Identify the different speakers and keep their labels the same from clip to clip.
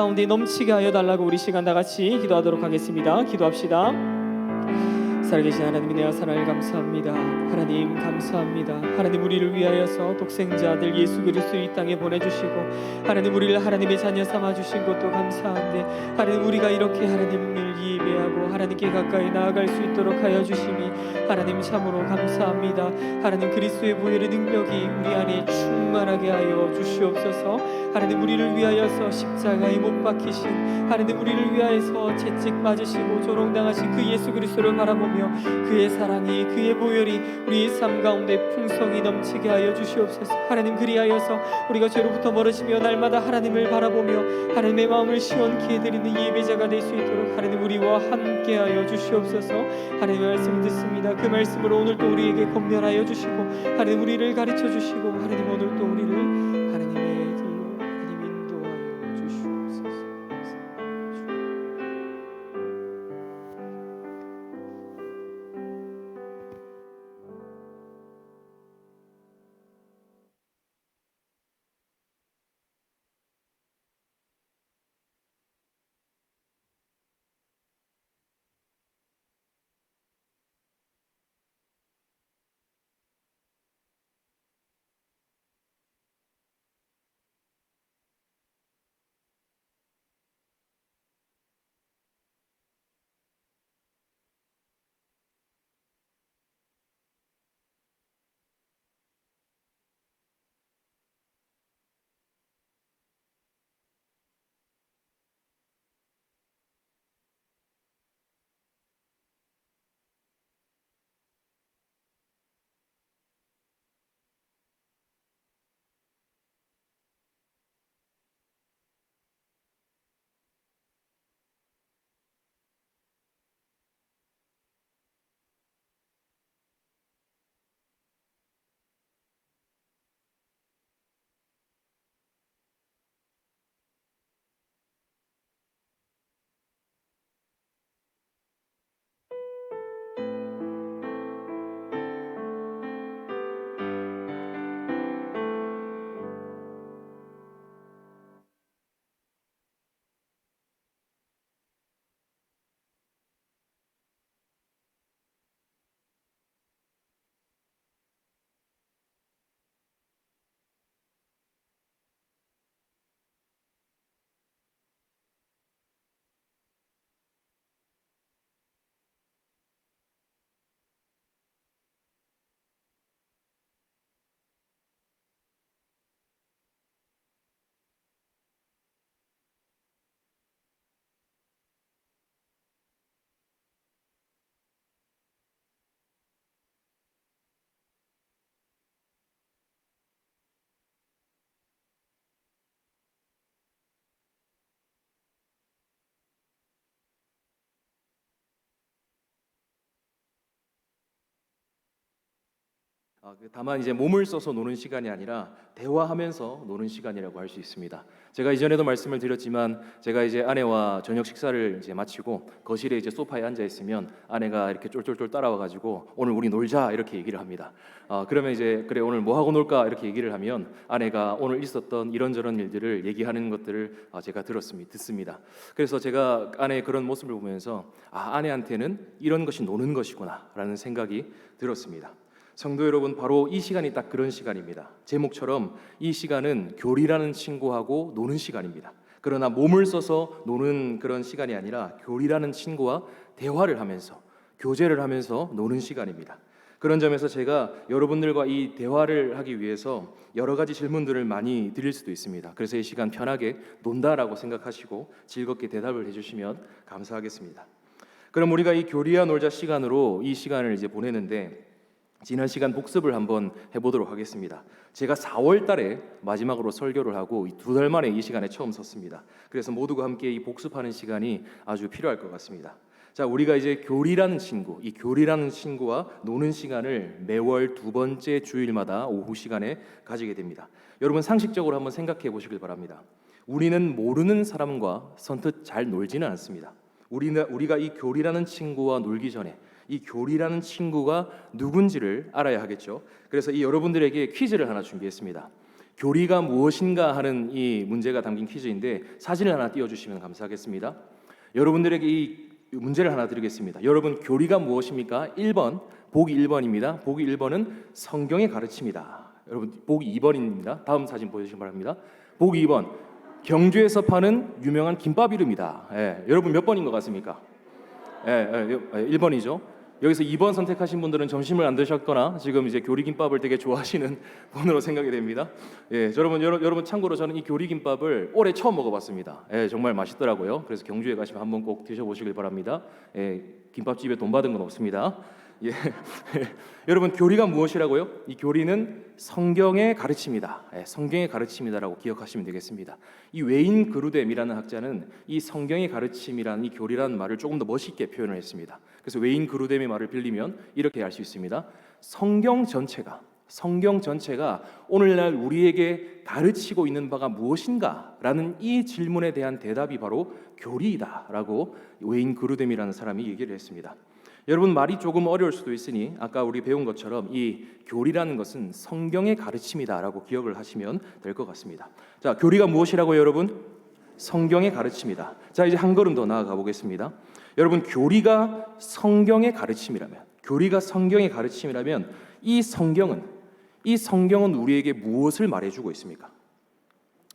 Speaker 1: 가운데 넘치게 하여 달라고 우리 시간 다 같이 기도하도록 하겠습니다. 기도합시다. 살아계신 하나님, 은혜와 사랑을 감사합니다. 하나님 감사합니다. 하나님, 우리를 위하여서 독생자 아들 예수 그리스도 이 땅에 보내주시고 하나님, 우리를 하나님의 자녀 삼아주신 것도 감사한데 하나님, 우리가 이렇게 하나님을 예배하고 하나님께 가까이 나아갈 수 있도록 하여 주심이 하나님 참으로 감사합니다. 하나님, 그리스도의 보혈의 능력이 우리 안에 충만하게 하여 주시옵소서. 하나님, 우리를 위하여서 십자가에 못 박히신 하나님, 우리를 위하여서 채찍 맞으시고 조롱당하신 그 예수 그리스도를 바라보며 그의 사랑이, 그의 보혈이 우리의 삶 가운데 풍성히 넘치게 하여 주시옵소서. 하나님, 그리하여서 우리가 죄로부터 멀어지며 날마다 하나님을 바라보며 하나님의 마음을 시원케 해드리는 예배자가 될 수 있도록 하나님, 우리와 함께 하여 주시옵소서. 하나님의 말씀을 듣습니다. 그 말씀으로 오늘 또 우리에게 권면하여 주시고 하나님, 우리를 가르쳐 주시고 하나님, 오늘 또 우리를 하나님의 길로 하나님 인도하여 주시옵소서.
Speaker 2: 다만 이제 몸을 써서 노는 시간이 아니라 대화하면서 노는 시간이라고 할 수 있습니다. 제가 이전에도 말씀을 드렸지만 제가 이제 아내와 저녁 식사를 이제 마치고 거실에 이제 소파에 앉아 있으면 아내가 이렇게 쫄쫄쫄 따라와 가지고 오늘 우리 놀자 이렇게 얘기를 합니다. 그러면 이제 그래 오늘 뭐 하고 놀까 이렇게 얘기를 하면 아내가 오늘 있었던 이런저런 일들을 얘기하는 것들을 제가 듣습니다. 그래서 제가 아내의 그런 모습을 보면서 아내한테는 이런 것이 노는 것이구나라는 생각이 들었습니다. 성도 여러분, 바로 이 시간이 딱 그런 시간입니다. 제목처럼 이 시간은 교리라는 친구하고 노는 시간입니다. 그러나 몸을 써서 노는 그런 시간이 아니라 교리라는 친구와 대화를 하면서 교제를 하면서 노는 시간입니다. 그런 점에서 제가 여러분들과 이 대화를 하기 위해서 여러 가지 질문들을 많이 드릴 수도 있습니다. 그래서 이 시간 편하게 논다라고 생각하시고 즐겁게 대답을 해주시면 감사하겠습니다. 그럼 우리가 이 교리와 놀자 시간으로 이 시간을 이제 보내는데 지난 시간 복습을 한번 해보도록 하겠습니다. 제가 4월 달에 마지막으로 설교를 하고 2달 만에 이 시간에 처음 섰습니다. 그래서 모두가 함께 이 복습하는 시간이 아주 필요할 것 같습니다. 자, 우리가 이제 교리라는 친구, 이 교리라는 친구와 노는 시간을 매월 두 번째 주일마다 오후 시간에 가지게 됩니다. 여러분 상식적으로 한번 생각해 보시길 바랍니다. 우리는 모르는 사람과 선뜻 잘 놀지는 않습니다. 우리가 이 교리라는 친구와 놀기 전에 이 교리라는 친구가 누군지를 알아야 하겠죠. 그래서 이 여러분들에게 퀴즈를 하나 준비했습니다. 교리가 무엇인가 하는 이 문제가 담긴 퀴즈인데 사진을 하나 띄워주시면 감사하겠습니다. 여러분들에게 이 문제를 하나 드리겠습니다. 여러분, 교리가 무엇입니까? 1번, 보기 1번입니다. 보기 1번은 성경의 가르침이다. 여러분, 보기 2번입니다. 다음 사진 보여주시기 바랍니다. 보기 2번, 경주에서 파는 유명한 김밥 이름이다. 여러분 몇 번인 것 같습니까? 1번이죠. 여기서 2번 선택하신 분들은 점심을 안 드셨거나 지금 이제 교리김밥을 되게 좋아하시는 분으로 생각이 됩니다. 여러분 참고로 저는 이 교리김밥을 올해 처음 먹어봤습니다. 정말 맛있더라고요. 그래서 경주에 가시면 한번 꼭 드셔보시길 바랍니다. 김밥집에 돈 받은 건 없습니다. 여러분, 교리가 무엇이라고요? 이 교리는 성경의 가르침이다. 성경의 가르침이다라고 기억하시면 되겠습니다. 이 웨인 그루뎀이라는 학자는 이 성경의 가르침이라는 이 교리라는 말을 조금 더 멋있게 표현을 했습니다. 그래서 웨인 그루뎀의 말을 빌리면 이렇게 할 수 있습니다. 성경 전체가 오늘날 우리에게 가르치고 있는 바가 무엇인가라는 이 질문에 대한 대답이 바로 교리이다라고 웨인 그루뎀이라는 사람이 얘기를 했습니다. 여러분, 말이 조금 어려울 수도 있으니 아까 우리 배운 것처럼 이 교리라는 것은 성경의 가르침이다라고 기억을 하시면 될 것 같습니다. 자, 교리가 무엇이라고요, 여러분? 성경의 가르침이다. 자, 이제 한 걸음 더 나아가 보겠습니다. 여러분, 교리가 성경의 가르침이라면 이 성경은 우리에게 무엇을 말해주고 있습니까?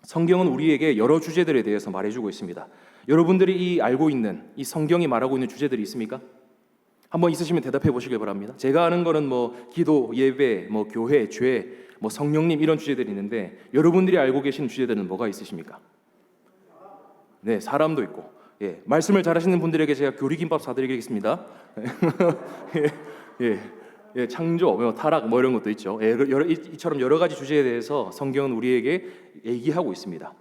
Speaker 2: 성경은 우리에게 여러 주제들에 대해서 말해주고 있습니다. 여러분들이 이 알고 있는 이 성경이 말하고 있는 주제들이 있습니까? 한번 있으시면 대답해 보시길 바랍니다. 제가 아는 거는 기도, 예배, 교회, 죄, 성령님 이런 주제들이 있는데 여러분들이 알고 계시는 주제들은 뭐가 있으십니까? 네, 사람도 있고. 말씀을 잘하시는 분들에게 제가 교리김밥 사드리겠습니다. 창조, 타락 뭐 이런 것도 있죠. 이처럼 여러 가지 주제에 대해서 성경은 우리에게 얘기하고 있습니다.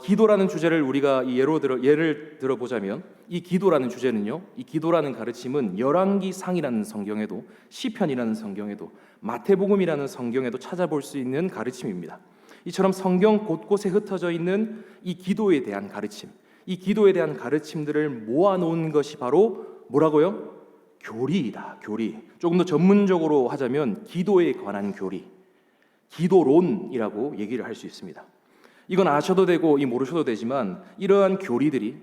Speaker 2: 기도라는 주제를 우리가 예를 들어보자면 이 기도라는 주제는요, 이 기도라는 가르침은 열왕기상이라는 성경에도, 시편이라는 성경에도, 마태복음이라는 성경에도 찾아볼 수 있는 가르침입니다. 이처럼 성경 곳곳에 흩어져 있는 이 기도에 대한 가르침, 이 기도에 대한 가르침들을 모아놓은 것이 바로 뭐라고요? 교리이다. 교리. 조금 더 전문적으로 하자면 기도에 관한 교리, 기도론이라고 얘기를 할 수 있습니다. 이건 아셔도 되고 모르셔도 되지만 이러한 교리들이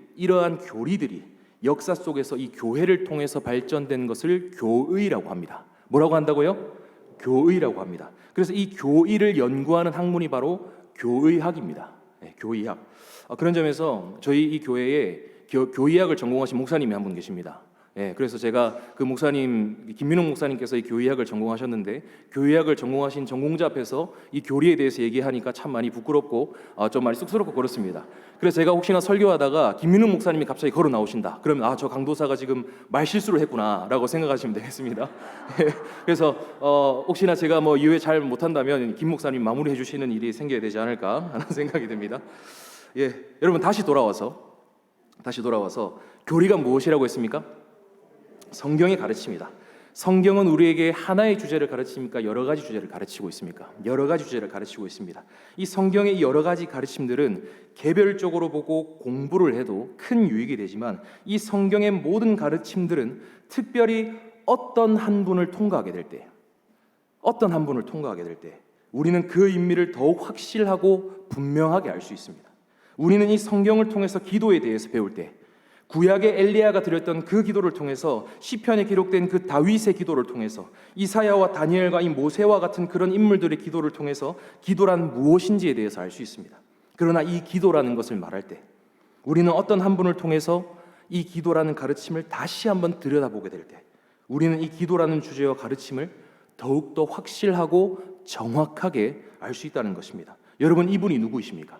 Speaker 2: 역사 속에서 이 교회를 통해서 발전된 것을 교의라고 합니다. 뭐라고 한다고요? 교의라고 합니다. 그래서 이 교의를 연구하는 학문이 바로 교의학입니다. 교의학. 그런 점에서 저희 이 교회에 교의학을 전공하신 목사님이 한 분 계십니다. 그래서 제가 그 목사님, 김민웅 목사님께서 이 교의학을 전공하셨는데 교의학을 전공하신 전공자 앞에서 이 교리에 대해서 얘기하니까 참 많이 부끄럽고 좀 많이 쑥스럽고 그렇습니다. 그래서 제가 혹시나 설교하다가 김민웅 목사님이 갑자기 걸어 나오신다 그러면 저 강도사가 지금 말 실수를 했구나라고 생각하시면 되겠습니다. 그래서 혹시나 제가 이해 잘 못한다면 김 목사님 마무리해 주시는 일이 생겨야 되지 않을까 하는 생각이 듭니다. 여러분, 다시 돌아와서 교리가 무엇이라고 했습니까? 성경의 가르침이다. 성경은 우리에게 하나의 주제를 가르칩니까? 여러 가지 주제를 가르치고 있습니까? 여러 가지 주제를 가르치고 있습니다. 이 성경의 여러 가지 가르침들은 개별적으로 보고 공부를 해도 큰 유익이 되지만 이 성경의 모든 가르침들은 특별히 어떤 한 분을 통과하게 될 때 우리는 그 의미를 더욱 확실하고 분명하게 알 수 있습니다. 우리는 이 성경을 통해서 기도에 대해서 배울 때 구약의 엘리야가 드렸던 그 기도를 통해서 시편에 기록된 그 다윗의 기도를 통해서 이사야와 다니엘과 이 모세와 같은 그런 인물들의 기도를 통해서 기도란 무엇인지에 대해서 알 수 있습니다. 그러나 이 기도라는 것을 말할 때 우리는 어떤 한 분을 통해서 이 기도라는 가르침을 다시 한번 들여다보게 될 때 우리는 이 기도라는 주제와 가르침을 더욱더 확실하고 정확하게 알 수 있다는 것입니다. 여러분, 이분이 누구이십니까?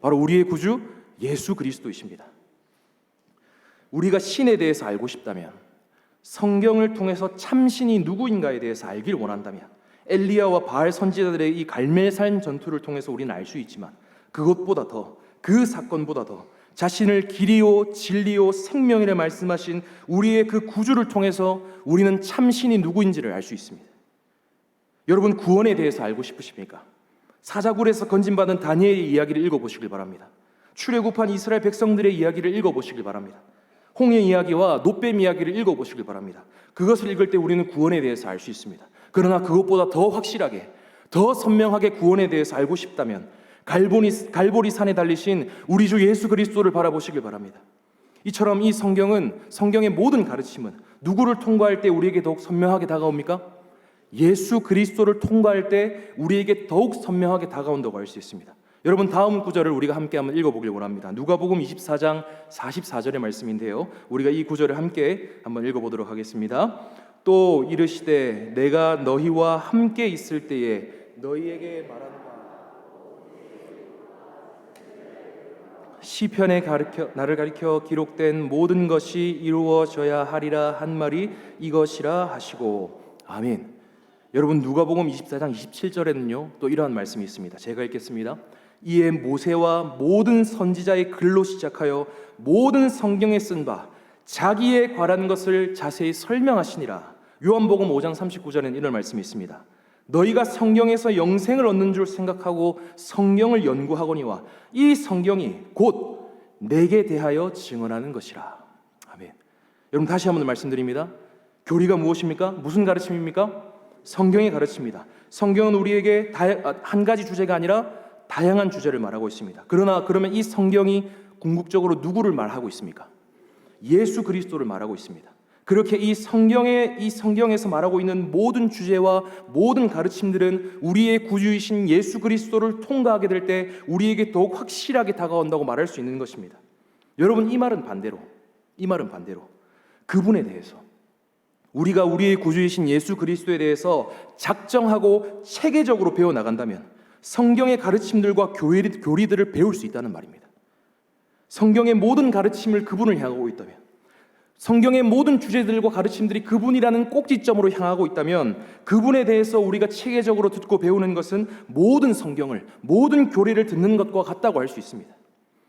Speaker 2: 바로 우리의 구주 예수 그리스도이십니다. 우리가 신에 대해서 알고 싶다면, 성경을 통해서 참신이 누구인가에 대해서 알길 원한다면 엘리야와 바알 선지자들의 이 갈멜산 전투를 통해서 우리는 알 수 있지만 그것보다 더, 그 사건보다 더 자신을 길이요 진리요 생명이라 말씀하신 우리의 그 구주를 통해서 우리는 참신이 누구인지를 알 수 있습니다. 여러분, 구원에 대해서 알고 싶으십니까? 사자굴에서 건진받은 다니엘의 이야기를 읽어보시길 바랍니다. 출애굽한 이스라엘 백성들의 이야기를 읽어보시길 바랍니다. 홍해 이야기와 놋뱀 이야기를 읽어보시길 바랍니다. 그것을 읽을 때 우리는 구원에 대해서 알 수 있습니다. 그러나 그것보다 더 확실하게, 더 선명하게 구원에 대해서 알고 싶다면 갈보리 산에 달리신 우리 주 예수 그리스도를 바라보시길 바랍니다. 이처럼 이 성경의 모든 가르침은 누구를 통과할 때 우리에게 더욱 선명하게 다가옵니까? 예수 그리스도를 통과할 때 우리에게 더욱 선명하게 다가온다고 할 수 있습니다. 여러분, 다음 구절을 우리가 함께 한번 읽어보길 원합니다. 누가복음 24장 44절의 말씀인데요, 우리가 이 구절을 함께 한번 읽어보도록 하겠습니다. 또 이르시되 내가 너희와 함께 있을 때에 너희에게 말하는 바 시편에 나를 가리켜 기록된 모든 것이 이루어져야 하리라 한 말이 이것이라 하시고. 아멘. 여러분, 누가복음 24장 27절에는요 또 이러한 말씀이 있습니다. 제가 읽겠습니다. 이에 모세와 모든 선지자의 글로 시작하여 모든 성경에 쓴 바 자기의 관한 것을 자세히 설명하시니라. 요한복음 5장 39절에는 이런 말씀이 있습니다. 너희가 성경에서 영생을 얻는 줄 생각하고 성경을 연구하거니와 이 성경이 곧 내게 대하여 증언하는 것이라. 아멘. 여러분, 다시 한번 말씀드립니다. 교리가 무엇입니까? 무슨 가르침입니까? 성경의 가르침입니다. 성경은 우리에게 한 가지 주제가 아니라 다양한 주제를 말하고 있습니다. 그러면 이 성경이 궁극적으로 누구를 말하고 있습니까? 예수 그리스도를 말하고 있습니다. 그렇게 이 성경에서 말하고 있는 모든 주제와 모든 가르침들은 우리의 구주이신 예수 그리스도를 통과하게 될 때 우리에게 더욱 확실하게 다가온다고 말할 수 있는 것입니다. 여러분, 이 말은 반대로 그분에 대해서, 우리가 우리의 구주이신 예수 그리스도에 대해서 작정하고 체계적으로 배워나간다면 성경의 가르침들과 교리들을 배울 수 있다는 말입니다. 성경의 모든 가르침을 그분을 향하고 있다면, 성경의 모든 주제들과 가르침들이 그분이라는 꼭지점으로 향하고 있다면 그분에 대해서 우리가 체계적으로 듣고 배우는 것은 모든 성경을, 모든 교리를 듣는 것과 같다고 할 수 있습니다.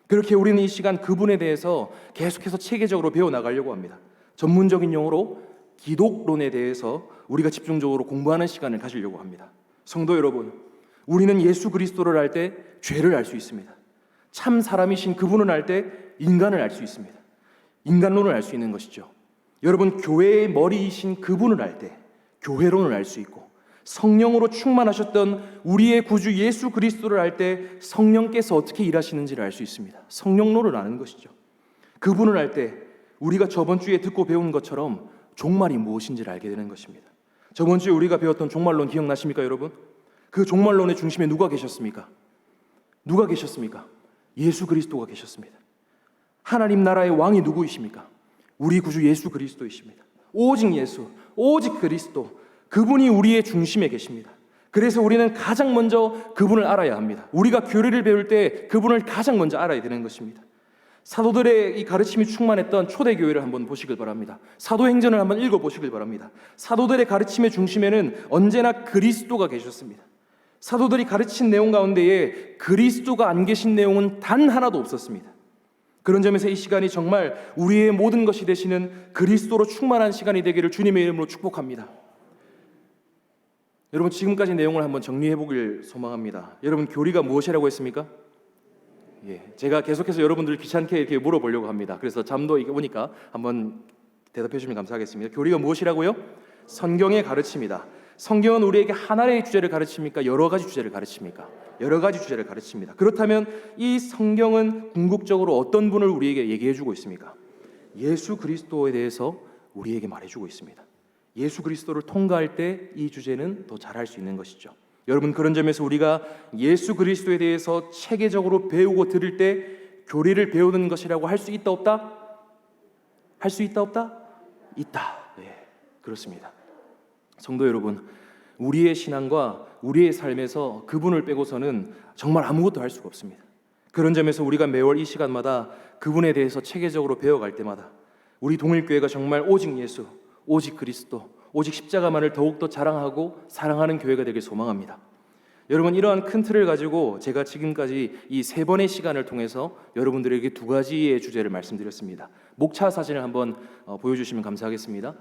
Speaker 2: 그렇게 우리는 이 시간 그분에 대해서 계속해서 체계적으로 배워나가려고 합니다. 전문적인 용어로 기독론에 대해서 우리가 집중적으로 공부하는 시간을 가지려고 합니다. 성도 여러분, 우리는 예수 그리스도를 알 때 죄를 알 수 있습니다. 참 사람이신 그분을 알 때 인간을 알 수 있습니다. 인간론을 알 수 있는 것이죠. 여러분, 교회의 머리이신 그분을 알 때 교회론을 알 수 있고, 성령으로 충만하셨던 우리의 구주 예수 그리스도를 알 때 성령께서 어떻게 일하시는지를 알 수 있습니다. 성령론을 아는 것이죠. 그분을 알 때 우리가 저번 주에 듣고 배운 것처럼 종말이 무엇인지를 알게 되는 것입니다. 저번 주에 우리가 배웠던 종말론 기억나십니까, 여러분? 그 종말론의 중심에 누가 계셨습니까? 예수 그리스도가 계셨습니다. 하나님 나라의 왕이 누구이십니까? 우리 구주 예수 그리스도이십니다. 오직 예수, 오직 그리스도, 그분이 우리의 중심에 계십니다. 그래서 우리는 가장 먼저 그분을 알아야 합니다. 우리가 교리를 배울 때 그분을 가장 먼저 알아야 되는 것입니다. 사도들의 이 가르침이 충만했던 초대교회를 한번 보시길 바랍니다. 사도행전을 한번 읽어보시길 바랍니다. 사도들의 가르침의 중심에는 언제나 그리스도가 계셨습니다. 사도들이 가르친 내용 가운데에 그리스도가 안 계신 내용은 단 하나도 없었습니다. 그런 점에서 이 시간이 정말 우리의 모든 것이 되시는 그리스도로 충만한 시간이 되기를 주님의 이름으로 축복합니다. 여러분, 지금까지 내용을 한번 정리해 보길 소망합니다. 여러분, 교리가 무엇이라고 했습니까? 제가 계속해서 여러분들 귀찮게 이렇게 물어보려고 합니다. 그래서 잠도 오니까 한번 대답해 주시면 감사하겠습니다. 교리가 무엇이라고요? 성경의 가르침이다. 성경은 우리에게 하나의 주제를 가르칩니까? 여러 가지 주제를 가르칩니까? 여러 가지 주제를 가르칩니다. 그렇다면 이 성경은 궁극적으로 어떤 분을 우리에게 얘기해 주고 있습니까? 예수 그리스도에 대해서 우리에게 말해주고 있습니다. 예수 그리스도를 통과할 때 이 주제는 더 잘할 수 있는 것이죠. 여러분, 그런 점에서 우리가 예수 그리스도에 대해서 체계적으로 배우고 들을 때 교리를 배우는 것이라고 할 수 있다 없다? 할 수 있다 없다? 있다. 네, 그렇습니다. 성도 여러분, 우리의 신앙과 우리의 삶에서 그분을 빼고서는 정말 아무것도 할 수가 없습니다. 그런 점에서 우리가 매월 이 시간마다 그분에 대해서 체계적으로 배워갈 때마다 우리 동일교회가 정말 오직 예수, 오직 그리스도, 오직 십자가만을 더욱더 자랑하고 사랑하는 교회가 되길 소망합니다. 여러분, 이러한 큰 틀을 가지고 제가 지금까지 이 3번의 시간을 통해서 여러분들에게 2가지의 주제를 말씀드렸습니다. 목차 사진을 한번 보여주시면 감사하겠습니다.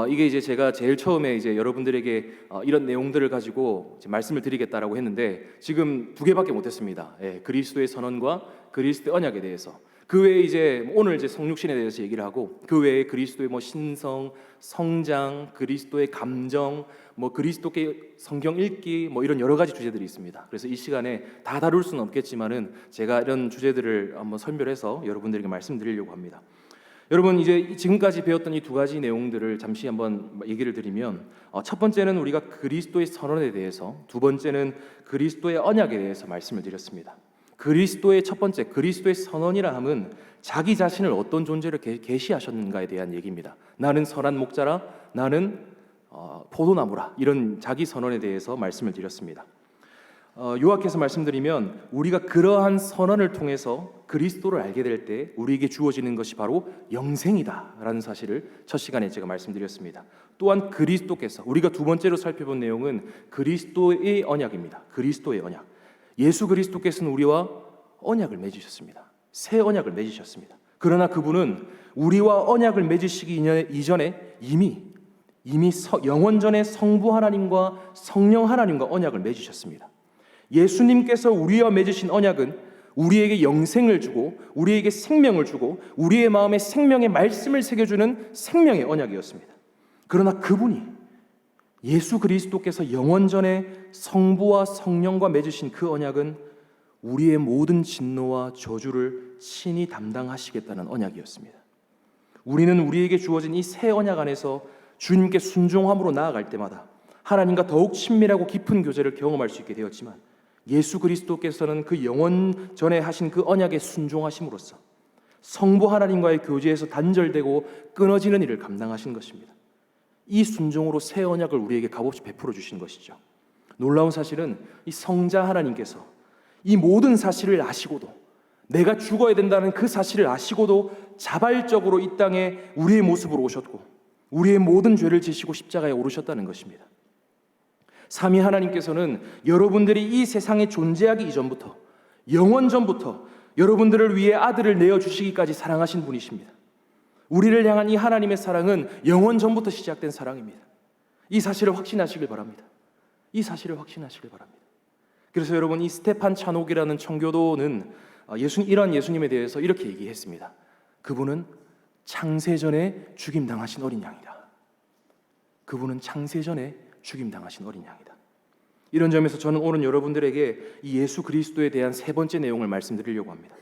Speaker 2: 이게 이제 제가 제일 처음에 이제 여러분들에게 이런 내용들을 가지고 이제 말씀을 드리겠다라고 했는데 지금 두 개밖에 못했습니다. 예, 그리스도의 선언과 그리스도의 언약에 대해서. 그 외에 이제 오늘 이제 성육신에 대해서 얘기를 하고 그 외에 그리스도의 뭐 신성, 성장, 그리스도의 감정, 뭐 그리스도께 성경 읽기 뭐 이런 여러 가지 주제들이 있습니다. 그래서 이 시간에 다 다룰 수는 없겠지만은 제가 이런 주제들을 한번 선별해서 여러분들에게 말씀드리려고 합니다. 여러분 이제 지금까지 배웠던 이 두 가지 내용들을 잠시 한번 얘기를 드리면 첫 번째는 우리가 그리스도의 선언에 대해서, 두 번째는 그리스도의 언약에 대해서 말씀을 드렸습니다. 그리스도의 첫 번째 그리스도의 선언이라 함은 자기 자신을 어떤 존재로 계시하셨는가에 대한 얘기입니다. 나는 선한 목자라, 나는 포도나무라, 이런 자기 선언에 대해서 말씀을 드렸습니다. 요약해서 말씀드리면 우리가 그러한 선언을 통해서 그리스도를 알게 될 때 우리에게 주어지는 것이 바로 영생이다라는 사실을 첫 시간에 제가 말씀드렸습니다. 또한 그리스도께서, 우리가 두 번째로 살펴본 내용은 그리스도의 언약입니다. 그리스도의 언약. 예수 그리스도께서는 우리와 언약을 맺으셨습니다. 새 언약을 맺으셨습니다. 그러나 그분은 우리와 언약을 맺으시기 이전에 이미 영원전에 성부 하나님과 성령 하나님과 언약을 맺으셨습니다. 예수님께서 우리와 맺으신 언약은 우리에게 영생을 주고 우리에게 생명을 주고 우리의 마음에 생명의 말씀을 새겨주는 생명의 언약이었습니다. 그러나 그분이, 예수 그리스도께서 영원전에 성부와 성령과 맺으신 그 언약은 우리의 모든 진노와 저주를 친히 담당하시겠다는 언약이었습니다. 우리는 우리에게 주어진 이 새 언약 안에서 주님께 순종함으로 나아갈 때마다 하나님과 더욱 친밀하고 깊은 교제를 경험할 수 있게 되었지만 예수 그리스도께서는 그 영원 전에 하신 그 언약에 순종하심으로써 성부 하나님과의 교제에서 단절되고 끊어지는 일을 감당하신 것입니다. 이 순종으로 새 언약을 우리에게 값없이 베풀어 주신 것이죠. 놀라운 사실은 이 성자 하나님께서 이 모든 사실을 아시고도, 내가 죽어야 된다는 그 사실을 아시고도 자발적으로 이 땅에 우리의 모습으로 오셨고 우리의 모든 죄를 지시고 십자가에 오르셨다는 것입니다. 삼위 하나님께서는 여러분들이 이 세상에 존재하기 이전부터, 영원전부터 여러분들을 위해 아들을 내어주시기까지 사랑하신 분이십니다. 우리를 향한 이 하나님의 사랑은 영원전부터 시작된 사랑입니다. 이 사실을 확신하시길 바랍니다. 이 사실을 확신하시길 바랍니다. 그래서 여러분, 이 스테판 차녹이라는 청교도는 이런 예수님에 대해서 이렇게 얘기했습니다. 그분은 창세전에 죽임당하신 어린 양이다. 그분은 창세전에 죽임당하신 어린 양이다. 이런 점에서 저는 오늘 여러분들에게 이 예수 그리스도에 대한 세 번째 내용을 말씀드리려고 합니다.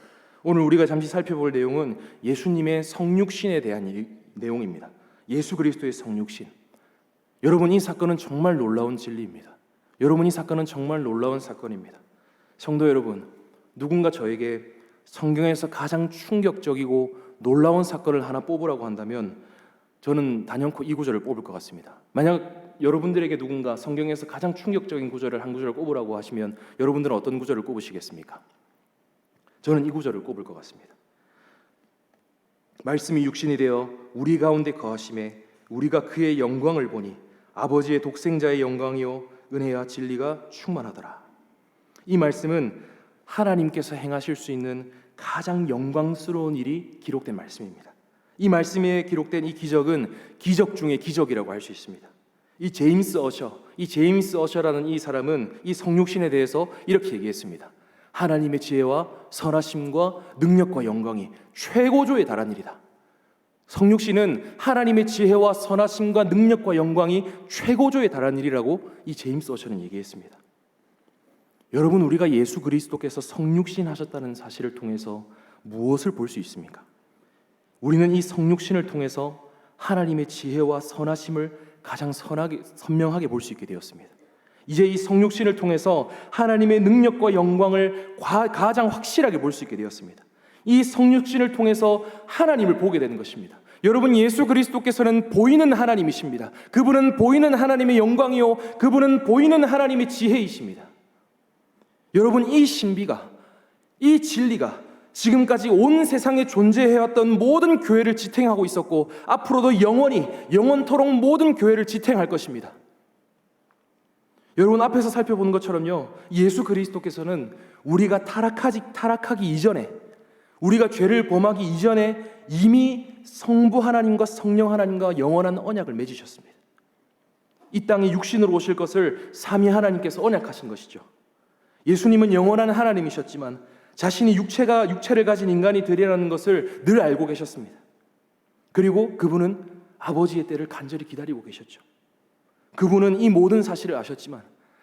Speaker 2: 오늘 우리가 잠시 살펴볼 내용은 예수님의 성육신에 대한 내용입니다. 예수 그리스도의 성육신. 여러분, 이 사건은 정말 놀라운 진리입니다. 여러분, 이 사건은 정말 놀라운 사건입니다. 성도 여러분, 누군가 저에게 성경에서 가장 충격적이고 놀라운 사건을 하나 뽑으라고 한다면 저는 단연코 이 구절을 뽑을 것 같습니다. 만약 여러분들에게 누군가 성경에서 가장 충격적인 구절을 한 구절을 꼽으라고 하시면 여러분들은 어떤 구절을 꼽으시겠습니까? 저는 이 구절을 꼽을 것 같습니다. 말씀이 육신이 되어 우리 가운데 거하심에 우리가 그의 영광을 보니 아버지의 독생자의 영광이요 은혜와 진리가 충만하더라. 이 말씀은 하나님께서 행하실 수 있는 가장 영광스러운 일이 기록된 말씀입니다. 이 말씀에 기록된 이 기적은 기적 중의 기적이라고 할 수 있습니다. 이 제임스 어셔라는 이 사람은 이 성육신에 대해서 이렇게 얘기했습니다. 하나님의 지혜와 선하심과 능력과 영광이 최고조에 달한 일이다. 성육신은 하나님의 지혜와 선하심과 능력과 영광이 최고조에 달한 일이라고 이 제임스 어셔는 얘기했습니다. 여러분, 우리가 예수 그리스도께서 성육신 하셨다는 사실을 통해서 무엇을 볼 수 있습니까? 우리는 이 성육신을 통해서 하나님의 지혜와 선하심을 가장 선명하게 볼 수 있게 되었습니다. 이제 이 성육신을 통해서 하나님의 능력과 영광을 가장 확실하게 볼 수 있게 되었습니다. 이 성육신을 통해서 하나님을 보게 되는 것입니다. 여러분, 예수 그리스도께서는 보이는 하나님이십니다. 그분은 보이는 하나님의 영광이요, 그분은 보이는 하나님의 지혜이십니다. 여러분, 이 신비가, 이 진리가 지금까지 온 세상에 존재해왔던 모든 교회를 지탱하고 있었고 앞으로도 영원토록 모든 교회를 지탱할 것입니다. 여러분, 앞에서 살펴본 것처럼요, 예수 그리스도께서는 우리가 타락하기 이전에 우리가 죄를 범하기 이전에 이미 성부 하나님과 성령 하나님과 영원한 언약을 맺으셨습니다. 이 땅에 육신으로 오실 것을 삼위 하나님께서 언약하신 것이죠. 예수님은 영원한 하나님이셨지만 자신이 육체를 가진 인간이 되리라는 것을 늘 알고 계셨습니다. 그리고 그분은 아버지의 때를 간절히 기다리고 계셨죠. 그분은 이 모든 사실을 아셨지만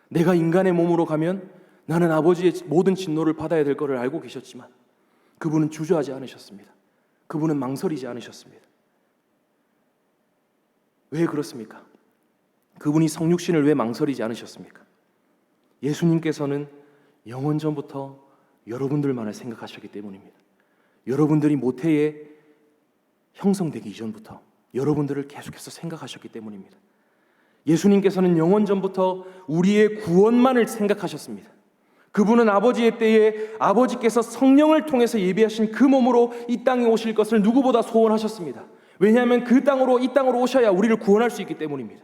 Speaker 2: 내가 인간의 몸으로 가면 나는 아버지의 모든 진노를 받아야 될 것을 알고 계셨지만 그분은 주저하지 않으셨습니다. 그분은 망설이지 않으셨습니다. 왜 그렇습니까? 그분이 성육신을 왜 망설이지 않으셨습니까? 예수님께서는 영원 전부터 여러분들만을 생각하셨기 때문입니다. 여러분들이 모태에 형성되기 이전부터 여러분들을 계속해서 생각하셨기 때문입니다. 예수님께서는 영원 전부터 우리의 구원만을 생각하셨습니다. 그분은 아버지의 때에 아버지께서 성령을 통해서 예비하신 그 몸으로 이 땅에 오실 것을 누구보다 소원하셨습니다. 왜냐하면 이 땅으로 오셔야 우리를 구원할 수 있기 때문입니다.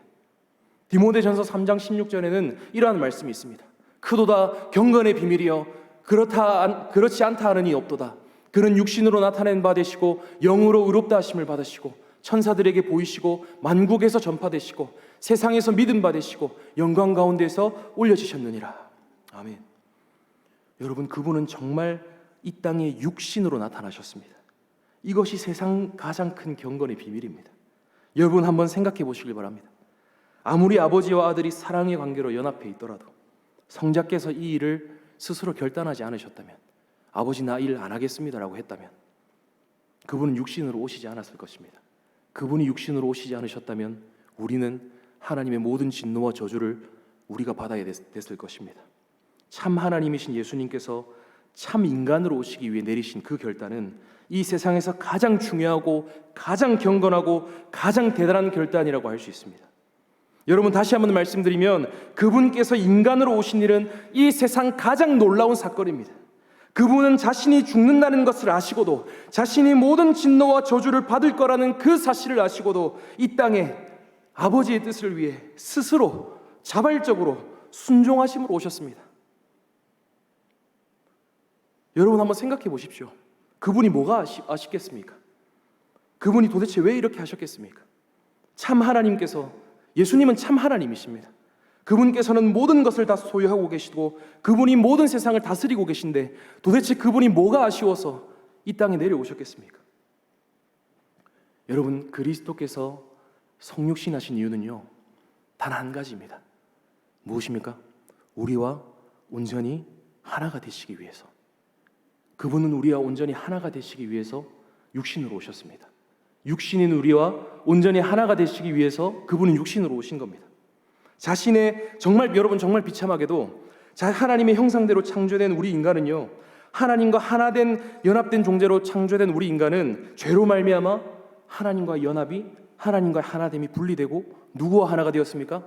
Speaker 2: 디모데전서 3장 16절에는 이러한 말씀이 있습니다. 크도다 경건의 비밀이여 그렇지 않다 하는 이 없도다. 그는 육신으로 나타낸 바 되시고 영으로 의롭다 하심을 받으시고 천사들에게 보이시고 만국에서 전파되시고 세상에서 믿음 받으시고 영광 가운데서 올려지셨느니라. 아멘. 여러분, 그분은 정말 이 땅에 육신으로 나타나셨습니다. 이것이 세상 가장 큰 경건의 비밀입니다. 여러분 한번 생각해 보시길 바랍니다. 아무리 아버지와 아들이 사랑의 관계로 연합해 있더라도 성자께서 이 일을 스스로 결단하지 않으셨다면, 아버지 나 일 안 하겠습니다라고 했다면 그분은 육신으로 오시지 않았을 것입니다. 그분이 육신으로 오시지 않으셨다면 우리는 하나님의 모든 진노와 저주를 우리가 받아야 됐을 것입니다. 참 하나님이신 예수님께서 참 인간으로 오시기 위해 내리신 그 결단은 이 세상에서 가장 중요하고 가장 경건하고 가장 대단한 결단이라고 할 수 있습니다. 여러분, 다시 한번 말씀드리면 그분께서 인간으로 오신 일은 이 세상 가장 놀라운 사건입니다. 그분은 자신이 죽는다는 것을 아시고도, 자신이 모든 진노와 저주를 받을 거라는 그 사실을 아시고도 이 땅에 아버지의 뜻을 위해 스스로 자발적으로 순종하심으로 오셨습니다. 여러분 한번 생각해 보십시오. 그분이 뭐가 아쉽겠습니까? 그분이 도대체 왜 이렇게 하셨겠습니까? 참 하나님께서, 예수님은 참 하나님이십니다. 그분께서는 모든 것을 다 소유하고 계시고 그분이 모든 세상을 다스리고 계신데 도대체 그분이 뭐가 아쉬워서 이 땅에 내려오셨겠습니까? 여러분, 그리스도께서 성육신하신 이유는요, 단 한 가지입니다. 무엇입니까? 우리와 온전히 하나가 되시기 위해서. 그분은 우리와 온전히 하나가 되시기 위해서 육신으로 오셨습니다. 육신인 우리와 온전히 하나가 되시기 위해서 그분은 육신으로 오신 겁니다. 여러분 정말 비참하게도 하나님의 형상대로 창조된 우리 인간은요, 하나님과 연합된 존재로 창조된 우리 인간은 죄로 말미암아 하나님과 하나됨이 분리되고 누구와 하나가 되었습니까?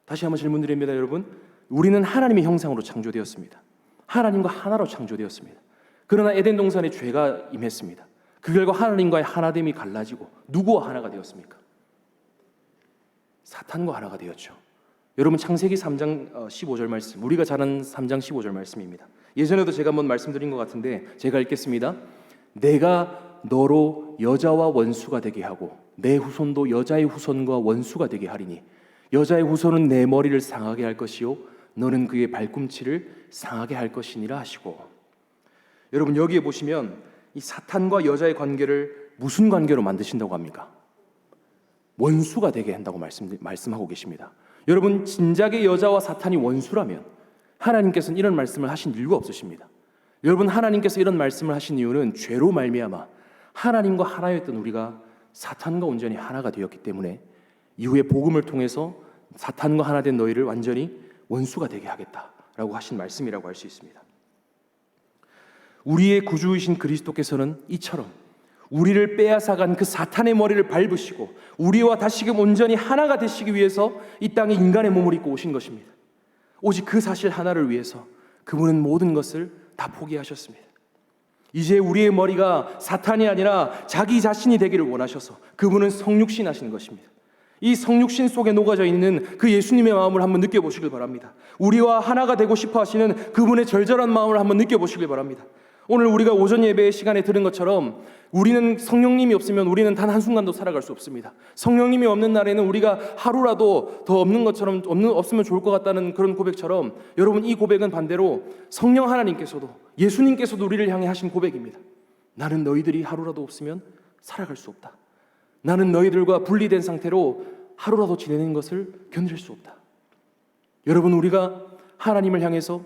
Speaker 2: 다시 한번 질문드립니다. 여러분, 우리는 하나님의 형상으로 창조되었습니다. 하나님과 하나로 창조되었습니다. 그러나 에덴 동산에 죄가 임했습니다. 그 결과 하나님과의 하나됨이 갈라지고 누구와 하나가 되었습니까? 사탄과 하나가 되었죠. 여러분, 창세기 3장 15절 말씀, 우리가 잘 아는 3장 15절 말씀입니다. 예전에도 제가 한번 말씀드린 것 같은데 제가 읽겠습니다. 내가 너로 여자와 원수가 되게 하고 내 후손도 여자의 후손과 원수가 되게 하리니 여자의 후손은 내 머리를 상하게 할 것이요 너는 그의 발꿈치를 상하게 할 것이니라 하시고. 여러분, 여기에 보시면 이 사탄과 여자의 관계를 무슨 관계로 만드신다고 합니까? 원수가 되게 한다고 말씀하고 계십니다. 여러분, 진작에 여자와 사탄이 원수라면 하나님께서는 이런 말씀을 하신 이유가 없으십니다. 여러분, 하나님께서 이런 말씀을 하신 이유는 죄로 말미암아 하나님과 하나였던 우리가 사탄과 온전히 하나가 되었기 때문에 이후에 복음을 통해서 사탄과 하나 된 너희를 완전히 원수가 되게 하겠다라고 하신 말씀이라고 할 수 있습니다. 우리의 구주이신 그리스도께서는 이처럼 우리를 빼앗아간 그 사탄의 머리를 밟으시고 우리와 다시금 온전히 하나가 되시기 위해서 이 땅에 인간의 몸을 입고 오신 것입니다. 오직 그 사실 하나를 위해서 그분은 모든 것을 다 포기하셨습니다. 이제 우리의 머리가 사탄이 아니라 자기 자신이 되기를 원하셔서 그분은 성육신 하신 것입니다. 이 성육신 속에 녹아져 있는 그 예수님의 마음을 한번 느껴보시길 바랍니다. 우리와 하나가 되고 싶어 하시는 그분의 절절한 마음을 한번 느껴보시길 바랍니다. 오늘 우리가 오전 예배 시간에 들은 것처럼 우리는 성령님이 없으면 우리는 단 한순간도 살아갈 수 없습니다. 성령님이 없는 날에는 우리가 하루라도 더 없는 것처럼 없으면 좋을 것 같다는 그런 고백처럼, 여러분, 이 고백은 반대로 성령 하나님께서도, 예수님께서도 우리를 향해 하신 고백입니다. 나는 너희들이 하루라도 없으면 살아갈 수 없다. 나는 너희들과 분리된 상태로 하루라도 지내는 것을 견딜 수 없다. 여러분, 우리가 하나님을 향해서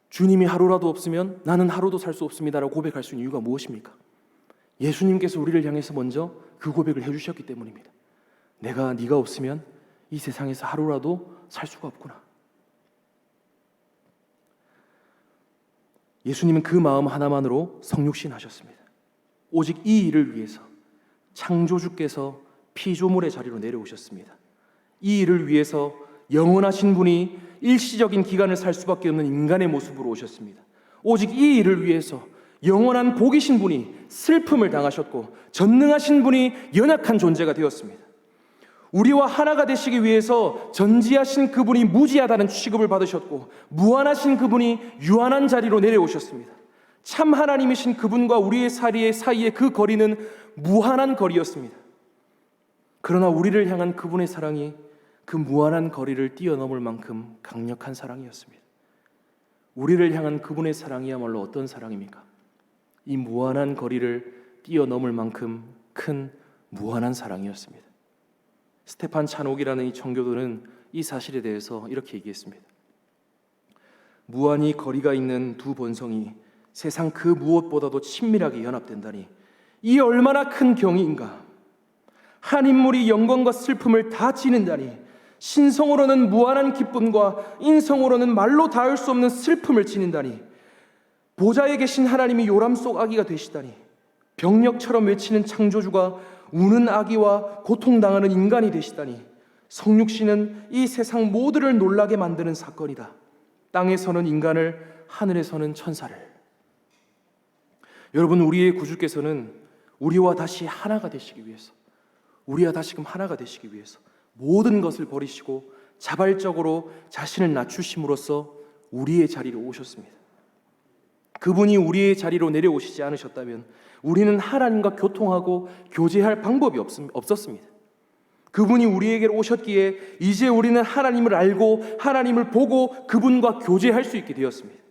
Speaker 2: 주님이 하루라도 없으면 나는 하루도 살 수 없습니다라고 고백할 수 있는 이유가 무엇입니까? 예수님께서 우리를 향해서 먼저 그 고백을 해주셨기 때문입니다. 네가 없으면 이 세상에서 하루라도 살 수가 없구나. 예수님은 그 마음 하나만으로 성육신 하셨습니다. 오직 이 일을 위해서 창조주께서 피조물의 자리로 내려오셨습니다. 이 일을 위해서 영원하신 분이 일시적인 기간을 살 수밖에 없는 인간의 모습으로 오셨습니다. 오직 이 일을 위해서 영원한 복이신 분이 슬픔을 당하셨고, 전능하신 분이 연약한 존재가 되었습니다. 우리와 하나가 되시기 위해서 전지하신 그분이 무지하다는 취급을 받으셨고, 무한하신 그분이 유한한 자리로 내려오셨습니다. 참 하나님이신 그분과 우리의 사이의 그 거리는 무한한 거리였습니다. 그러나 우리를 향한 그분의 사랑이 그 무한한 거리를 뛰어넘을 만큼 강력한 사랑이었습니다. 우리를 향한 그분의 사랑이야말로 어떤 사랑입니까? 이 무한한 거리를 뛰어넘을 만큼 큰 무한한 사랑이었습니다. 스테판 찬옥이라는 이 청교도는 이 사실에 대해서 이렇게 얘기했습니다. 무한히 거리가 있는 두 본성이 세상 그 무엇보다도 친밀하게 연합된다니, 이 얼마나 큰 경이인가. 한 인물이 영광과 슬픔을 다 지닌다니, 신성으로는 무한한 기쁨과 인성으로는 말로 닿을 수 없는 슬픔을 지닌다니, 보좌에 계신 하나님이 요람 속 아기가 되시다니, 병력처럼 외치는 창조주가 우는 아기와 고통당하는 인간이 되시다니, 성육신은 이 세상 모두를 놀라게 만드는 사건이다. 땅에서는 인간을, 하늘에서는 천사를. 여러분, 우리의 구주께서는 우리와 다시 하나가 되시기 위해서, 우리와 다시금 하나가 되시기 위해서 모든 것을 버리시고 자발적으로 자신을 낮추심으로써 우리의 자리로 오셨습니다. 그분이 우리의 자리로 내려오시지 않으셨다면 우리는 하나님과 교통하고 교제할 방법이 없었습니다. 그분이 우리에게 오셨기에 이제 우리는 하나님을 알고 하나님을 보고 그분과 교제할 수 있게 되었습니다.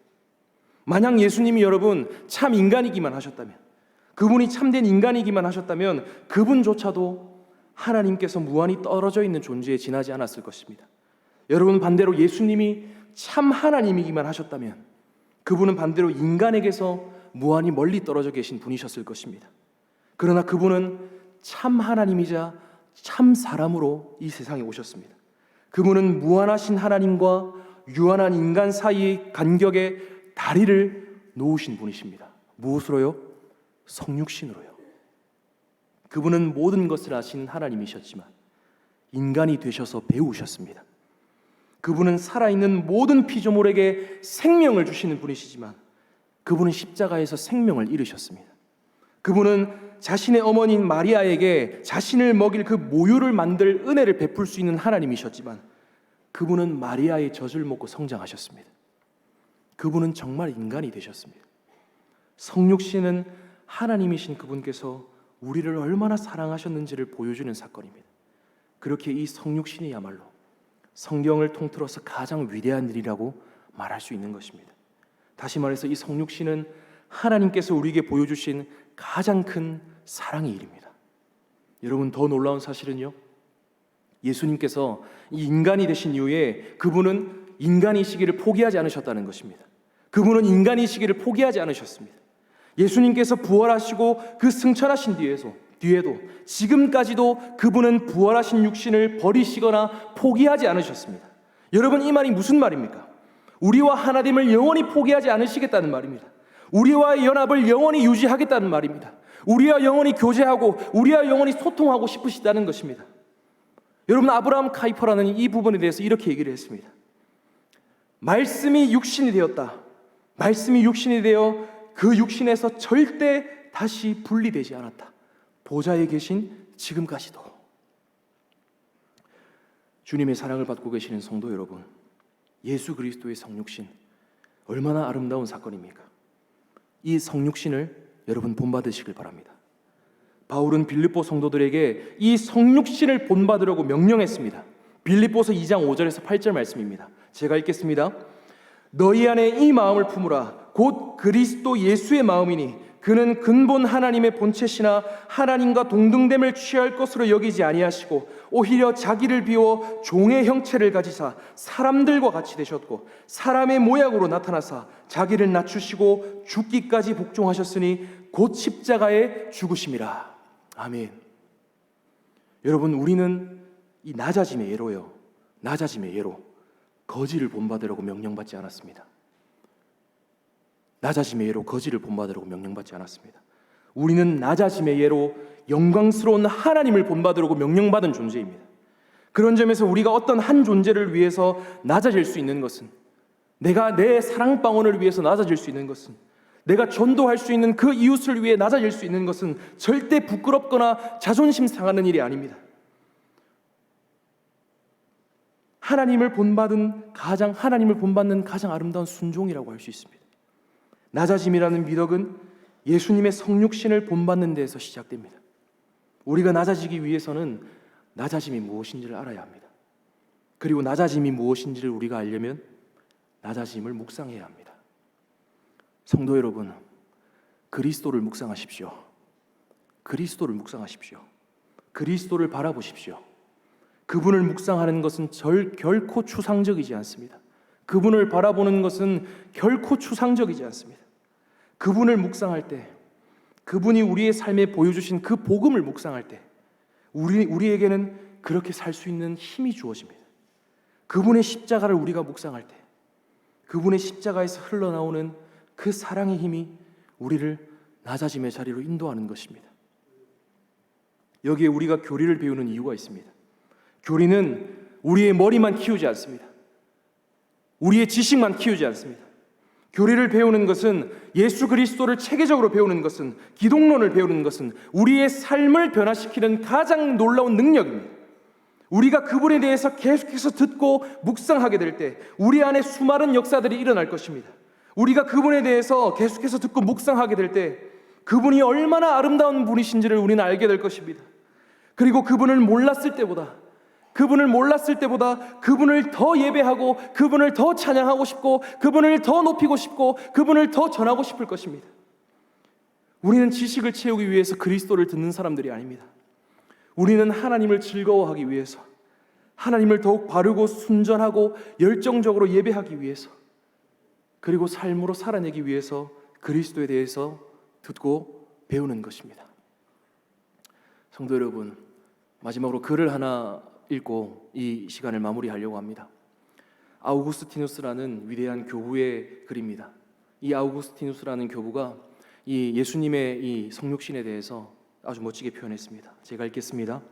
Speaker 2: 만약 예수님이 여러분 참 인간이기만 하셨다면, 그분이 참된 인간이기만 하셨다면 그분조차도 하나님께서 무한히 떨어져 있는 존재에 지나지 않았을 것입니다. 여러분, 반대로 예수님이 참 하나님이기만 하셨다면 그분은 반대로 인간에게서 무한히 멀리 떨어져 계신 분이셨을 것입니다. 그러나 그분은 참 하나님이자 참 사람으로 이 세상에 오셨습니다. 그분은 무한하신 하나님과 유한한 인간 사이의 간격에 다리를 놓으신 분이십니다. 무엇으로요? 성육신으로요. 그분은 모든 것을 아신 하나님이셨지만 인간이 되셔서 배우셨습니다. 그분은 살아있는 모든 피조물에게 생명을 주시는 분이시지만 그분은 십자가에서 생명을 잃으셨습니다. 그분은 자신의 어머니인 마리아에게 자신을 먹일 그 모유를 만들 은혜를 베풀 수 있는 하나님이셨지만 그분은 마리아의 젖을 먹고 성장하셨습니다. 그분은 정말 인간이 되셨습니다. 성육신은 하나님이신 그분께서 우리를 얼마나 사랑하셨는지를 보여주는 사건입니다. 그렇게 이 성육신이야말로 성경을 통틀어서 가장 위대한 일이라고 말할 수 있는 것입니다. 다시 말해서 이 성육신은 하나님께서 우리에게 보여주신 가장 큰 사랑의 일입니다. 여러분, 더 놀라운 사실은요, 예수님께서 이 인간이 되신 이후에 그분은 인간이시기를 포기하지 않으셨다는 것입니다. 그분은 인간이시기를 포기하지 않으셨습니다. 예수님께서 부활하시고 그 승천하신 뒤에도 지금까지도 그분은 부활하신 육신을 버리시거나 포기하지 않으셨습니다. 여러분, 이 말이 무슨 말입니까? 우리와 하나됨을 영원히 포기하지 않으시겠다는 말입니다. 우리와의 연합을 영원히 유지하겠다는 말입니다. 우리와 영원히 교제하고 우리와 영원히 소통하고 싶으시다는 것입니다. 여러분, 아브라함 카이퍼라는 이 부분에 대해서 이렇게 얘기를 했습니다. 말씀이 육신이 되었다. 말씀이 육신이 되어 그 육신에서 절대 다시 분리되지 않았다. 보좌에 계신 지금까지도. 주님의 사랑을 받고 계시는 성도 여러분, 예수 그리스도의 성육신 얼마나 아름다운 사건입니까? 이 성육신을 여러분 본받으시길 바랍니다. 바울은 빌립보 성도들에게 이 성육신을 본받으라고 명령했습니다. 빌립보서 2장 5절에서 8절 말씀입니다. 제가 읽겠습니다. 너희 안에 이 마음을 품으라. 곧 그리스도 예수의 마음이니 그는 근본 하나님의 본체시나 하나님과 동등됨을 취할 것으로 여기지 아니하시고 오히려 자기를 비워 종의 형체를 가지사 사람들과 같이 되셨고 사람의 모양으로 나타나사 자기를 낮추시고 죽기까지 복종하셨으니 곧 십자가에 죽으심이라. 아멘. 여러분, 우리는 이 낮아짐의 예로요, 낮아짐의 예로 거지를 본받으라고 명령받지 않았습니다. 낮아짐의 예로 거지를 본받으라고 명령받지 않았습니다. 우리는 낮아짐의 예로 영광스러운 하나님을 본받으라고 명령받은 존재입니다. 그런 점에서 우리가 어떤 한 존재를 위해서 낮아질 수 있는 것은, 내가 내 사랑방언을 위해서 낮아질 수 있는 것은, 내가 전도할 수 있는 그 이웃을 위해 낮아질 수 있는 것은 절대 부끄럽거나 자존심 상하는 일이 아닙니다. 하나님을 본받는 가장 아름다운 순종이라고 할 수 있습니다. 낮아짐이라는 미덕은 예수님의 성육신을 본받는 데에서 시작됩니다. 우리가 낮아지기 위해서는 낮아짐이 무엇인지를 알아야 합니다. 그리고 낮아짐이 무엇인지를 우리가 알려면 낮아짐을 묵상해야 합니다. 성도 여러분, 그리스도를 묵상하십시오. 그리스도를 묵상하십시오. 그리스도를 바라보십시오. 그분을 묵상하는 것은 결코 추상적이지 않습니다. 그분을 바라보는 것은 결코 추상적이지 않습니다. 그분을 묵상할 때, 그분이 우리의 삶에 보여주신 그 복음을 묵상할 때 우리에게는 그렇게 살 수 있는 힘이 주어집니다. 그분의 십자가를 우리가 묵상할 때 그분의 십자가에서 흘러나오는 그 사랑의 힘이 우리를 낮아짐의 자리로 인도하는 것입니다. 여기에 우리가 교리를 배우는 이유가 있습니다. 교리는 우리의 머리만 키우지 않습니다. 우리의 지식만 키우지 않습니다. 교리를 배우는 것은, 예수 그리스도를 체계적으로 배우는 것은, 기독론을 배우는 것은 우리의 삶을 변화시키는 가장 놀라운 능력입니다. 우리가 그분에 대해서 계속해서 듣고 묵상하게 될 때 우리 안에 수많은 역사들이 일어날 것입니다. 우리가 그분에 대해서 계속해서 듣고 묵상하게 될 때 그분이 얼마나 아름다운 분이신지를 우리는 알게 될 것입니다. 그리고 그분을 몰랐을 때보다 그분을 더 예배하고 그분을 더 찬양하고 싶고 그분을 더 높이고 싶고 그분을 더 전하고 싶을 것입니다. 우리는 지식을 채우기 위해서 그리스도를 듣는 사람들이 아닙니다. 우리는 하나님을 즐거워하기 위해서, 하나님을 더욱 바르고 순전하고 열정적으로 예배하기 위해서, 그리고 삶으로 살아내기 위해서 그리스도에 대해서 듣고 배우는 것입니다. 성도 여러분, 마지막으로 글을 하나 읽고 이 시간을 마무리하려고 합니다. 아우구스티누스라는 위대한 교부의 글입니다. 이 아우구스티누스라는 교부가 이 예수님의 이 성육신에 대해서 아주 멋지게 표현했습니다. 제가 읽겠습니다.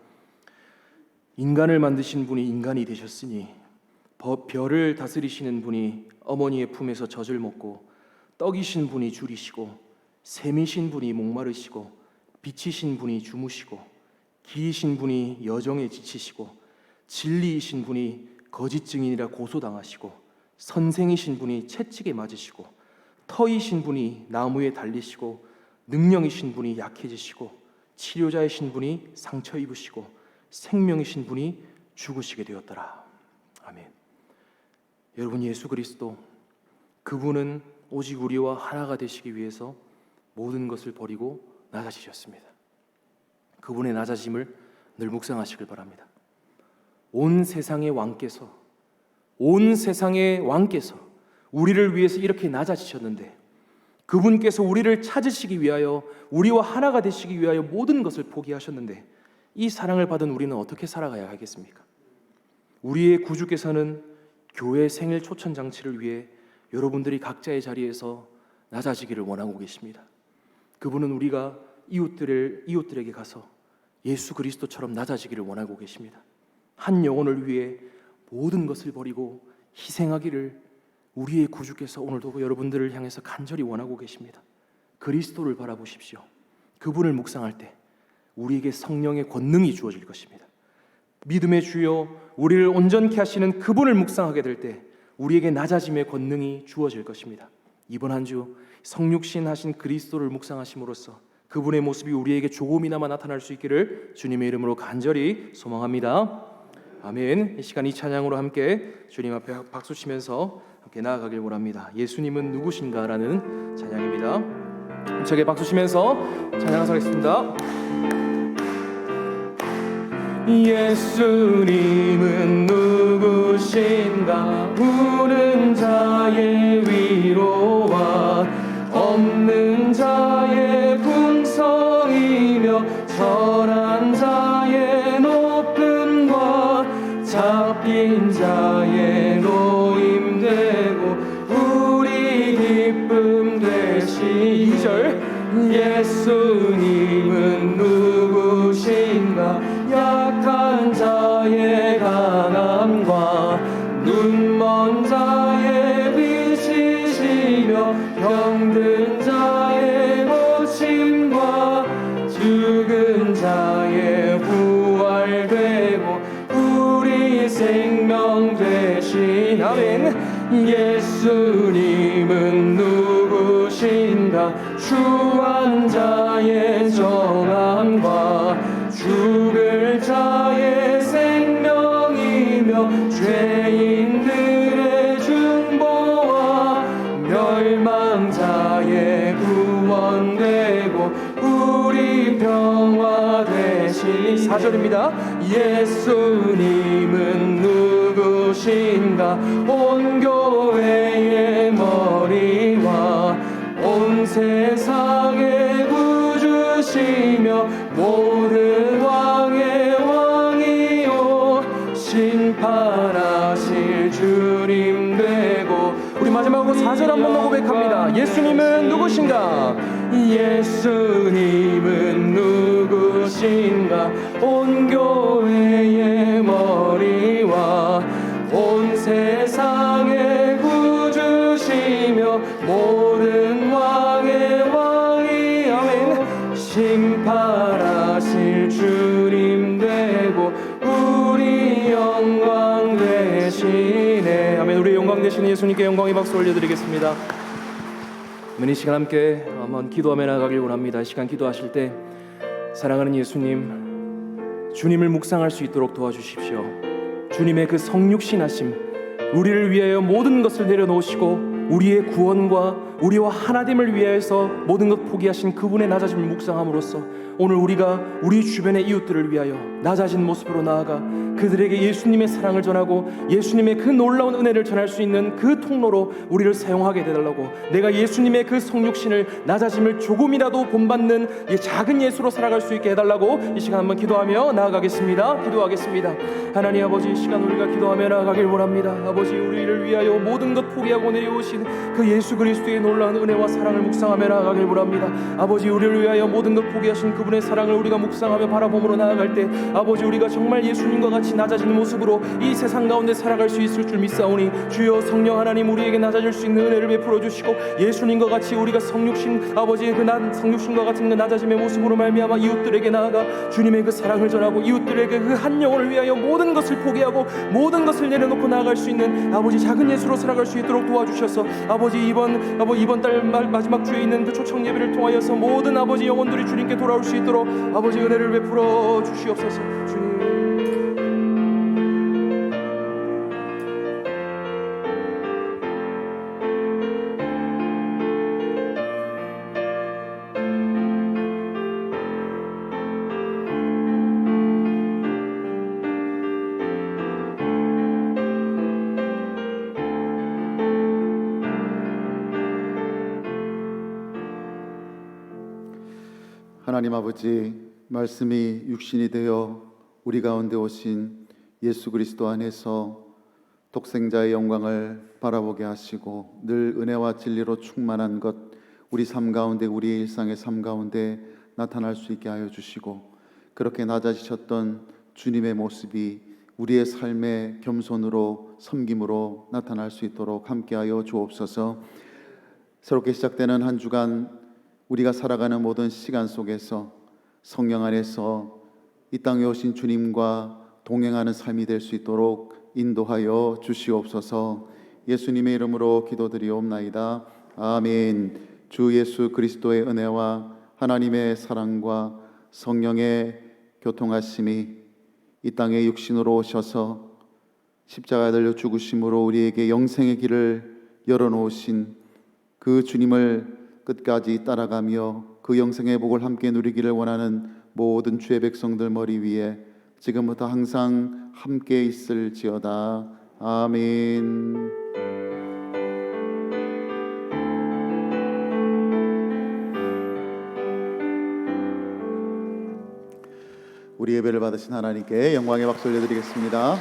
Speaker 2: 인간을 만드신 분이 인간이 되셨으니 별을 다스리시는 분이 어머니의 품에서 젖을 먹고 떡이신 분이 줄이시고 샘이신 분이 목마르시고 빛이신 분이 주무시고 기이신 분이 여정에 지치시고 진리이신 분이 거짓 증인이라 고소당하시고 선생이신 분이 채찍에 맞으시고 터이신 분이 나무에 달리시고 능령이신 분이 약해지시고 치료자이신 분이 상처 입으시고 생명이신 분이 죽으시게 되었더라. 아멘. 여러분, 예수 그리스도, 그분은 오직 우리와 하나가 되시기 위해서 모든 것을 버리고 낮아지셨습니다. 그분의 낮아짐을 늘 묵상하시길 바랍니다. 온 세상의 왕께서 우리를 위해서 이렇게 낮아지셨는데 그분께서 우리를 찾으시기 위하여, 우리와 하나가 되시기 위하여 모든 것을 포기하셨는데 이 사랑을 받은 우리는 어떻게 살아가야 하겠습니까? 우리의 구주께서는 교회 생일 초천 장치를 위해 여러분들이 각자의 자리에서 낮아지기를 원하고 계십니다. 그분은 우리가 이웃들에게 가서 예수 그리스도처럼 낮아지기를 원하고 계십니다. 한 영혼을 위해 모든 것을 버리고 희생하기를 우리의 구주께서 오늘도 여러분들을 향해서 간절히 원하고 계십니다. 그리스도를 바라보십시오. 그분을 묵상할 때 우리에게 성령의 권능이 주어질 것입니다. 믿음의 주여, 우리를 온전케 하시는 그분을 묵상하게 될 때 우리에게 낮아짐의 권능이 주어질 것입니다. 이번 한 주 성육신 하신 그리스도를 묵상하심으로써 그분의 모습이 우리에게 조금이나마 나타날 수 있기를 주님의 이름으로 간절히 소망합니다. 아멘. 이 시간 이 찬양으로 함께 주님 앞에 박수 치면서 함께 나아가길 원합니다. 예수님은 누구신가라는 찬양입니다. 저에게 박수 치면서 찬양하겠습니다. 예수님은 누구신가? 우는 자의 위로와 없는 자의 풍성이며 절한 자의 높음과 잡힌 자의 노임되고 우리 기쁨 되시. 2절 예수님은 누구신가? 약한 자의 강함과 눈먼 자의 빛이시며 병든 자의 고침과 죽은 자의 부활되고 우리 생명 되신. 아멘. 예수님은 누구신가? 추한 자의 정함과 죽을 자의 생명이며 죄인들의 중보와 멸망자의 구원되고 우리 평화 되시. 4절입니다. 예수님은 누구신가? 온 교회의 머리와 온 세상의 구주시며 모든 왕의 왕이요 심판하실 주님 되고. 우리 마지막으로 4절 한번 더 고백합니다. 예수님은 누구신가? 예수님은 누구신가? 온 교회의 머리와 온 세상의 구주시며 모든 왕의 왕이. 아멘. 심판하실 주님 되고 우리 영광 되시네. 아멘. 우리 영광 되시는 예수님께 영광의 박수 올려드리겠습니다. 이 시간 함께 한번 기도하며 나가길 원합니다. 이 시간 기도하실 때 사랑하는 예수님, 주님을 묵상할 수 있도록 도와주십시오. 주님의 그 성육신하심, 우리를 위하여 모든 것을 내려놓으시고 우리의 구원과 우리와 하나됨을 위하여서 모든 것 포기하신 그분의 낮아짐을 묵상함으로써 오늘 우리가 우리 주변의 이웃들을 위하여 낮아진 모습으로 나아가 그들에게 예수님의 사랑을 전하고 예수님의 그 놀라운 은혜를 전할 수 있는 그 통로로 우리를 사용하게 되달라고, 내가 예수님의 그 성육신을 낮아짐을 조금이라도 본받는 이 작은 예수로 살아갈 수 있게 해달라고 이 시간 한번 기도하며 나아가겠습니다. 기도하겠습니다. 하나님 아버지, 이 시간 우리가 기도하며 나아가길 원합니다. 아버지, 우리를 위하여 모든 것 포기하고 내려오신 그 예수 그리스도의 놀라운 은혜와 사랑을 묵상하며 나아가길 원합니다. 아버지, 우리를 위하여 모든 것 포기하신 그분의 사랑을 우리가 묵상하며 바라봄으로 나아갈 때 아버지, 우리가 정말 예수님과 같이 낮아지는 모습으로 이 세상 가운데 살아갈 수 있을 줄 믿사오니 주여 성령 하나님, 우리에게 낮아질 수 있는 은혜를 베풀어 주시고 예수님과 같이 우리가 성육신 아버지의 그 성육신과 같은 그 낮아짐의 모습으로 말미암아 이웃들에게 나아가 주님의 그 사랑을 전하고 이웃들에게 그 한 영혼을 위하여 모든 것을 포기하고 모든 것을 내려놓고 나아갈 수 있는 아버지 작은 예수로 살아갈 수 있도록 도와주셔서 아버지, 이번 달 마지막 주에 있는 그 초청 예배를 통하여서 모든 아버지 영혼들이 주님께 돌아올 수 있도록 아버지 은혜를 베풀어 주시옵소서. 주님,
Speaker 3: 하나님 아버지, 말씀이 육신이 되어 우리 가운데 오신 예수 그리스도 안에서 독생자의 영광을 바라보게 하시고 늘 은혜와 진리로 충만한 것 우리 삶 가운데, 우리의 일상의 삶 가운데 나타날 수 있게 하여 주시고, 그렇게 낮아지셨던 주님의 모습이 우리의 삶의 겸손으로 섬김으로 나타날 수 있도록 함께하여 주옵소서. 새롭게 시작되는 한 주간 우리가 살아가는 모든 시간 속에서 성령 안에서 이 땅에 오신 주님과 동행하는 삶이 될 수 있도록 인도하여 주시옵소서. 예수님의 이름으로 기도드리옵나이다. 아멘. 주 예수 그리스도의 은혜와 하나님의 사랑과 성령의 교통하심이 이 땅에 육신으로 오셔서 십자가에 달려 죽으심으로 우리에게 영생의 길을 열어놓으신 그 주님을 끝까지 따라가며 그 영생의 복을 함께 누리기를 원하는 모든 주의 백성들 머리 위에 지금부터 항상 함께 있을지어다. 아멘. 우리 예배를 받으신 하나님께 영광의 박수 올려드리겠습니다.